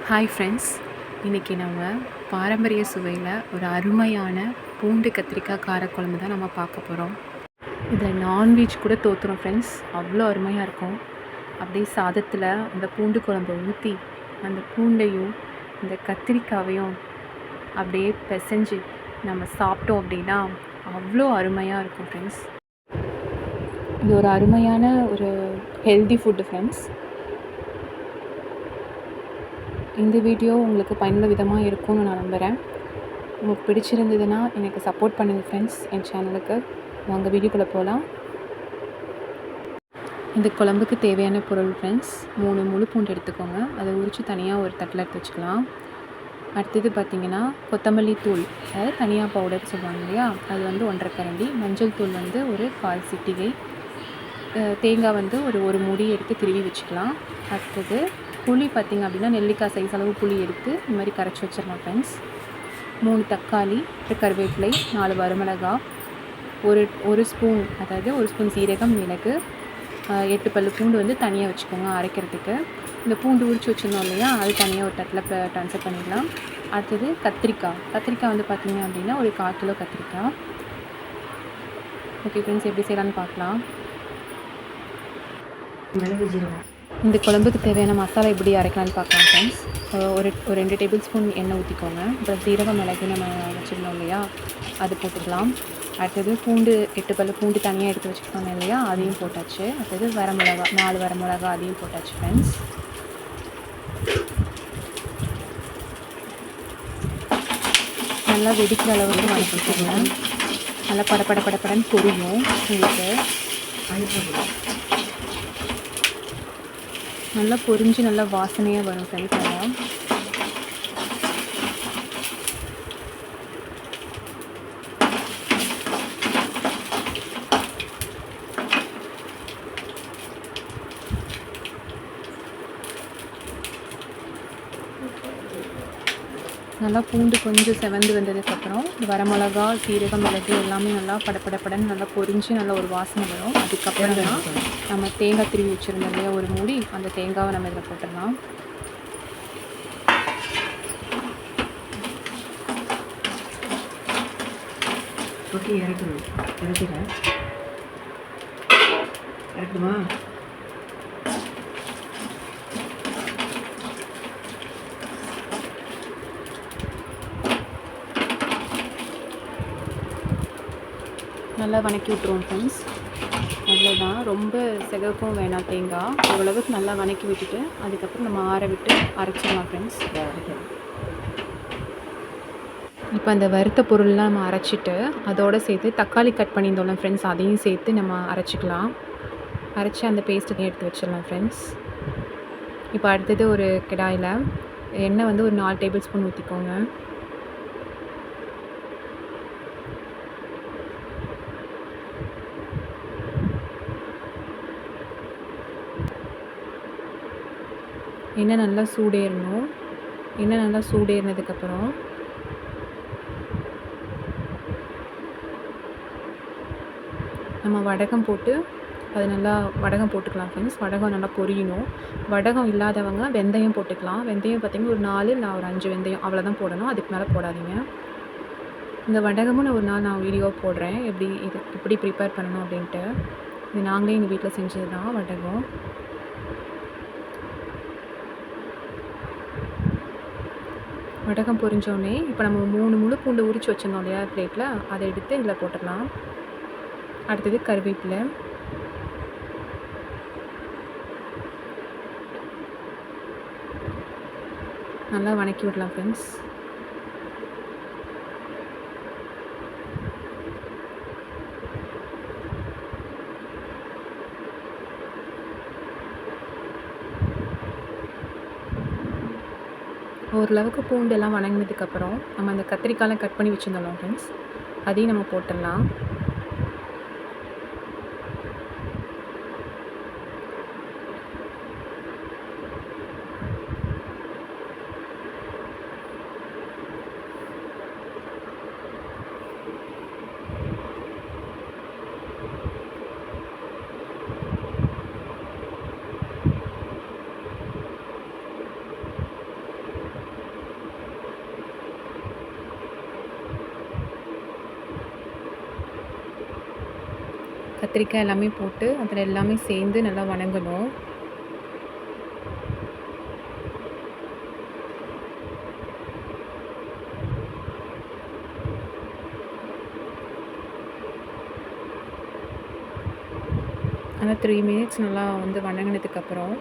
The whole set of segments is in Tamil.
ஹாய் ஃப்ரெண்ட்ஸ், இன்றைக்கி நம்ம பாரம்பரிய சுவையில் ஒரு அருமையான பூண்டு கத்திரிக்காய் காரக்குழம்பு தான் நம்ம பார்க்க போகிறோம். இதில் நான்வெஜ் கூட தோற்றுரும் ஃப்ரெண்ட்ஸ், அவ்வளோ அருமையாக இருக்கும். அப்படியே சாதத்தில் அந்த பூண்டு குழம்பை ஊற்றி அந்த பூண்டையும் இந்த கத்திரிக்காவையும் அப்படியே பிசைஞ்சு நம்ம சாப்பிட்டோம் அப்படின்னா அவ்வளோ அருமையாக இருக்கும் ஃப்ரெண்ட்ஸ். இது ஒரு அருமையான ஒரு ஹெல்தி ஃபுட்டு ஃப்ரெண்ட்ஸ். இந்த வீடியோ உங்களுக்கு பயனுள்ள விதமாக இருக்கும்னு நான் நம்புகிறேன். உங்களுக்கு பிடிச்சிருந்ததுன்னா எனக்கு சப்போர்ட் பண்ணுங்கள் ஃப்ரெண்ட்ஸ். என் சேனலுக்கு வாங்க வீடியோக்குள்ளே போகலாம். இந்த குழம்புக்கு தேவையான பொருள் ஃப்ரெண்ட்ஸ், 3 முழு பூண்டு எடுத்துக்கோங்க. அதை உரித்து தனியாக ஒரு தட்டில் எடுத்து வச்சுக்கலாம். அடுத்தது பார்த்திங்கன்னா கொத்தமல்லி தூள், அதாவது தனியாக பவுடர் சொல்லுவாங்க இல்லையா, அது 1.5 கரண்டி. மஞ்சள் தூள் ஒரு 1/4 சிட்டிகை. தேங்காய் ஒரு மூடி எடுத்து திருவி வச்சுக்கலாம். அடுத்தது புளி பார்த்திங்க அப்படின்னா நெல்லிக்காய் சைஸ் அளவு புளி எடுத்து இந்த மாதிரி கரைச்சி வச்சிடலாம் ஃப்ரெண்ட்ஸ். 3 தக்காளி, கருவேப்பிலை, 4 வரமிளகா, ஒரு ஸ்பூன், அதாவது 1 ஸ்பூன் சீரகம், மிளகு, 8 பல்லு பூண்டு தனியாக வச்சுக்கோங்க அரைக்கிறதுக்கு. இந்த பூண்டு உரித்து வச்சுருந்தோம் இல்லையா, அது தனியாக ஒரு தட்டில் ட்ரான்ஸ்ஃபர் பண்ணிடலாம். அடுத்தது கத்திரிக்காய் பார்த்திங்க அப்படின்னா ஒரு 1/4 கிலோ கத்திரிக்காய். ஓகே ஃப்ரெண்ட்ஸ், எப்படி செய்யலான்னு பார்க்கலாம். மிளகு ஜீரகம். இந்த குழம்புக்கு தேவையான மசாலா எப்படி அரைக்கலான்னு பார்க்கலாம் ஃப்ரெண்ட்ஸ். ஒரு 2 டேபிள் ஸ்பூன் எண்ணெய் ஊற்றிக்கோங்க. அப்புறம் ஜீரகம், மிளகு நம்ம வச்சுருந்தோம் இல்லையா, அது போட்டுக்கலாம். அடுத்தது பூண்டு, 8 பல்லு பூண்டு தனியாக எடுத்து வச்சுருக்கோங்க இல்லையா, அதையும் போட்டாச்சு. அடுத்தது வரமிளகா, 4 வரமிளகா, அதையும் போட்டாச்சு ஃப்ரெண்ட்ஸ். நல்லா வெடிக்கிற அளவுக்கு வதக்கிக்கோங்க. நல்லா படப்படன்னு பொரியும் உங்களுக்கு. நல்லா பொரிஞ்சு நல்லா வாசனையாக வரும் ஃப்ரெண்ட்ஸ். நல்லா பூண்டு கொஞ்சம் செவந்து வந்ததுக்கப்புறம் வரமிளகா, சீரகம், மிளகு எல்லாமே நல்லா படப்படன்னு நல்லா பொரிஞ்சு நல்லா ஒரு வாசனை வரும். அதுக்கப்புறம் தான் நம்ம தேங்காய் திருவி வச்சுருந்தோம் இல்லையா ஒரு மூடி, அந்த தேங்காவை நம்ம இதில் போட்டுடலாம். இறக்குமா? நல்லா வணக்கி விட்டுருவோம் ஃப்ரெண்ட்ஸ். அவ்வளோதான், ரொம்ப சிகப்பும் வேணாம். தேங்காய் ஓரளவுக்கு நல்லா வணக்கி விட்டுட்டு அதுக்கப்புறம் நம்ம ஆற விட்டு அரைச்சிடலாம் ஃப்ரெண்ட்ஸ். இப்போ அந்த வறுத்த பொருள்லாம் நம்ம அரைச்சிட்டு அதோடு சேர்த்து தக்காளி கட் பண்ணியிருந்தோம்ல ஃப்ரெண்ட்ஸ், அதையும் சேர்த்து நம்ம அரைச்சிக்கலாம். அரைச்சி அந்த பேஸ்ட்டுக்கு எடுத்து வச்சிடலாம் ஃப்ரெண்ட்ஸ். இப்போ அடுத்தது ஒரு கடாயில் எண்ணெய் ஒரு 4 டேபிள் ஸ்பூன் ஊற்றிக்கோங்க. எண்ணெய் நல்லா சூடேறணும். எண்ணெய் நல்லா சூடேறினதுக்கப்புறம் நம்ம வடகம் போட்டு அது நல்லா வடகம் போட்டுக்கலாம் ஃப்ரெண்ட்ஸ். வடகம் நல்லா பொரியணும். வடகம் இல்லாதவங்க வெந்தயம் போட்டுக்கலாம். வெந்தயம் பார்த்திங்கன்னா ஒரு 4 இல்லை ஒரு 5 வெந்தயம் அவ்வளோதான் போடணும், அதுக்கு மேலே போடாதீங்க. இந்த வடகமும் நான் ஒரு நாள் வீடியோ போடுறேன், எப்படி ப்ரிப்பேர் பண்ணணும் அப்படின்ட்டு. இது நாங்களே எங்கள் வீட்டில் செஞ்சது தான் வடகம். வடகம் பொரிஞ்சோடனே இப்போ நம்ம 3 முழு பூண்டு உரித்து வச்சுருந்தோம் இல்லையா பிளேட்டில், அதை எடுத்து இதில் போட்டுடலாம். அடுத்தது கருவேப்பிலை, நல்லா வணக்கி விடலாம் ஃப்ரெண்ட்ஸ். ஓரளவுக்கு பூண்டெல்லாம் வணங்கினதுக்கப்புறம் நம்ம அந்த கத்திரிக்காயெலாம் கட் பண்ணி வச்சுருந்தோம் ஃப்ரெண்ட்ஸ், அதையும் நம்ம போட்டுடலாம். கத்திரிக்காய் எல்லாமே போட்டு அதில் எல்லாமே சேர்ந்து நல்லா வணங்கணும். ஆனால் 3 மினிட்ஸ் நல்லா வந்து வணங்கினதுக்கப்புறம்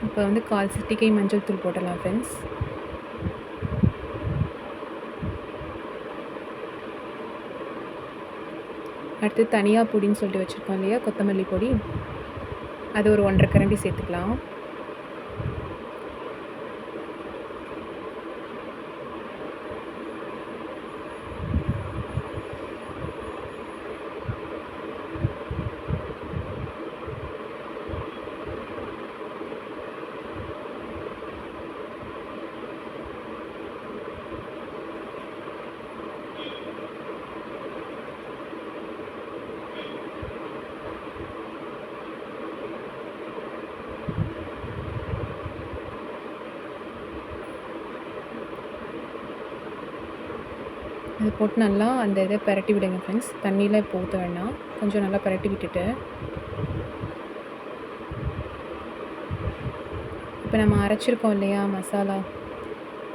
இப்போ வந்து 1/4 சிட்டிகை மஞ்சள் தூள் போட்டுடலாம் ஃப்ரெண்ட்ஸ். அடுத்து தனியா பொடின்னு சொல்லிட்டு வச்சுருக்கோம் இல்லையா, கொத்தமல்லி பொடி, அது ஒரு 1 1/2 கரண்டி சேர்த்துக்கலாம். அது போட்டு நல்லா அந்த இதை பிரட்டி விடுங்க ஃப்ரெண்ட்ஸ். தண்ணியில் இப்போ ஊற்ற வேண்டாம், கொஞ்சம் நல்லா பிரட்டி விட்டுட்டு இப்போ நம்ம அரைச்சிருக்கோம் இல்லையா மசாலா,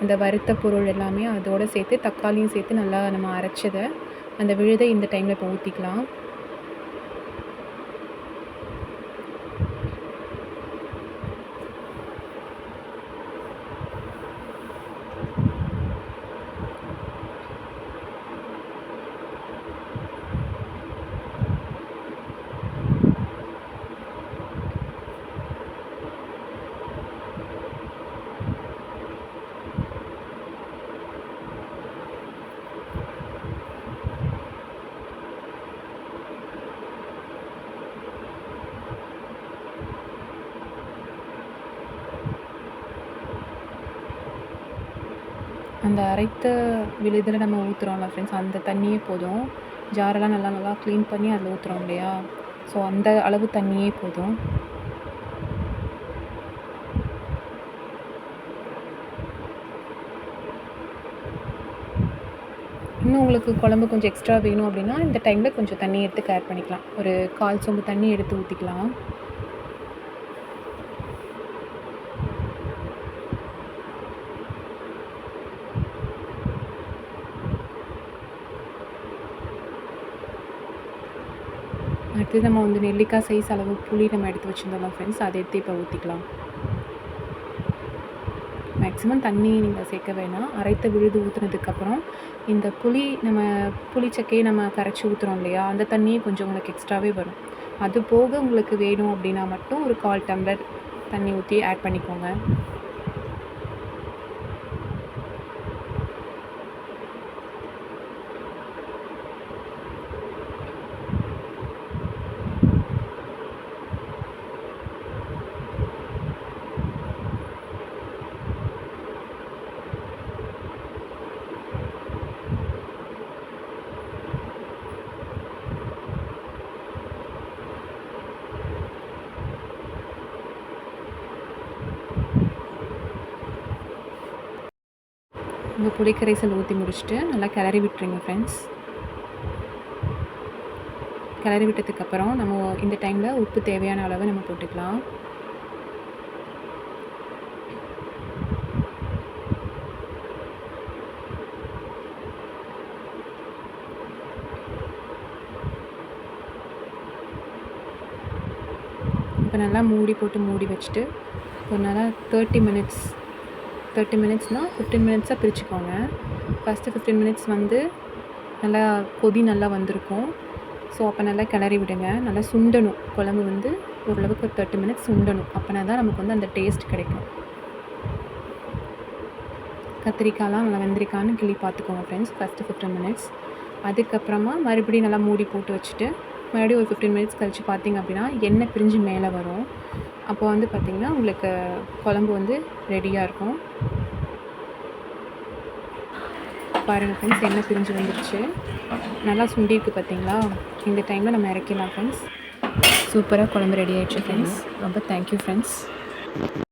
அந்த வறுத்த பொருள் எல்லாமே அதோடு சேர்த்து தக்காளியும் சேர்த்து நல்லா நம்ம அரைச்சதை அந்த விழுதை இந்த டைமில் இப்போ ஊற்றிக்கலாம். அந்த அரைத்த விழுதில் நம்ம ஊற்றுறோம்ல ஃப்ரெண்ட்ஸ், அந்த தண்ணியே போதும். ஜாரெல்லாம் நல்லா நல்லா க்ளீன் பண்ணி அதில் ஊற்றுறோம் இல்லையா, ஸோ அந்த அளவு தண்ணியே போதும். இன்னும் உங்களுக்கு குழம்பு கொஞ்சம் எக்ஸ்ட்ரா வேணும் அப்படின்னா இந்த டைமில் கொஞ்சம் தண்ணி எடுத்து ஆட் பண்ணிக்கலாம். ஒரு 1/4 சொம்பு தண்ணி எடுத்து ஊற்றிக்கலாம். அடுத்து நம்ம வந்து நெல்லிக்காய் சைஸ் அளவு புளி நம்ம எடுத்து வச்சுருந்தோம் ஃப்ரெண்ட்ஸ், அதை எடுத்து இப்போ ஊற்றிக்கலாம். மேக்ஸிமம் தண்ணி நீங்கள் சேர்க்க வேணாம். அரைத்த விழுது ஊற்றுனதுக்கப்புறம் இந்த புளிச்சக்கையை நம்ம கரைச்சி ஊற்றுறோம் இல்லையா, அந்த தண்ணியே கொஞ்சம் உங்களுக்கு எக்ஸ்ட்ராவே வரும். அது போக உங்களுக்கு வேணும் அப்படின்னா மட்டும் ஒரு 1/4 டம்ளர் தண்ணி ஊற்றி ஆட் பண்ணிக்கோங்க. இந்த புளிக்கரைசல் ஊற்றி முடிச்சுட்டு நல்லா கிளறி விட்டுருங்க ஃப்ரெண்ட்ஸ். கிளறி விட்டதுக்கப்புறம் நம்ம இந்த டைமில் உப்பு தேவையான அளவு நம்ம போட்டுக்கலாம். இப்போ நல்லா மூடி போட்டு மூடி வச்சுட்டு ஒரு நல்லா 30 மினிட்ஸ்னால் 15 மினிட்ஸாக பிரிச்சுக்கோங்க. ஃபஸ்ட்டு 15 மினிட்ஸ் வந்து நல்லா கொதி நல்லா வந்திருக்கும். ஸோ அப்போ நல்லா கிளறி விடுங்க. நல்லா சுண்டணும் குழம்பு வந்து ஓரளவுக்கு ஒரு 30 மினிட்ஸ் சுண்டணும். அப்போனா தான் நமக்கு வந்து அந்த டேஸ்ட் கிடைக்கும். கத்திரிக்காய்லாம் நல்லா வெந்திரிக்கான்னு கிளி பார்த்துக்கோங்க ஃப்ரெண்ட்ஸ் ஃபஸ்ட்டு 15 மினிட்ஸ். அதுக்கப்புறமா மறுபடியும் நல்லா மூடி போட்டு வச்சுட்டு மறுபடியும் ஒரு 15 மினிட்ஸ் கழித்து பார்த்திங்க அப்படின்னா எண்ணெய் பிரிஞ்சு மேலே வரும். அப்போ வந்து பார்த்திங்கன்னா உங்களுக்கு குழம்பு வந்து ரெடியாக இருக்கும். பாருங்கள் ஃப்ரெண்ட்ஸ், எண்ணெய் பிரிஞ்சு வந்துருச்சு. நல்லா சுண்டிருக்கு பார்த்தீங்களா? இந்த டைமில் நம்ம இறக்கிடலாம் ஃப்ரெண்ட்ஸ். சூப்பராக குழம்பு ரெடி ஆகிடுச்சு ஃப்ரெண்ட்ஸ். ரொம்ப தேங்க்யூ ஃப்ரெண்ட்ஸ்.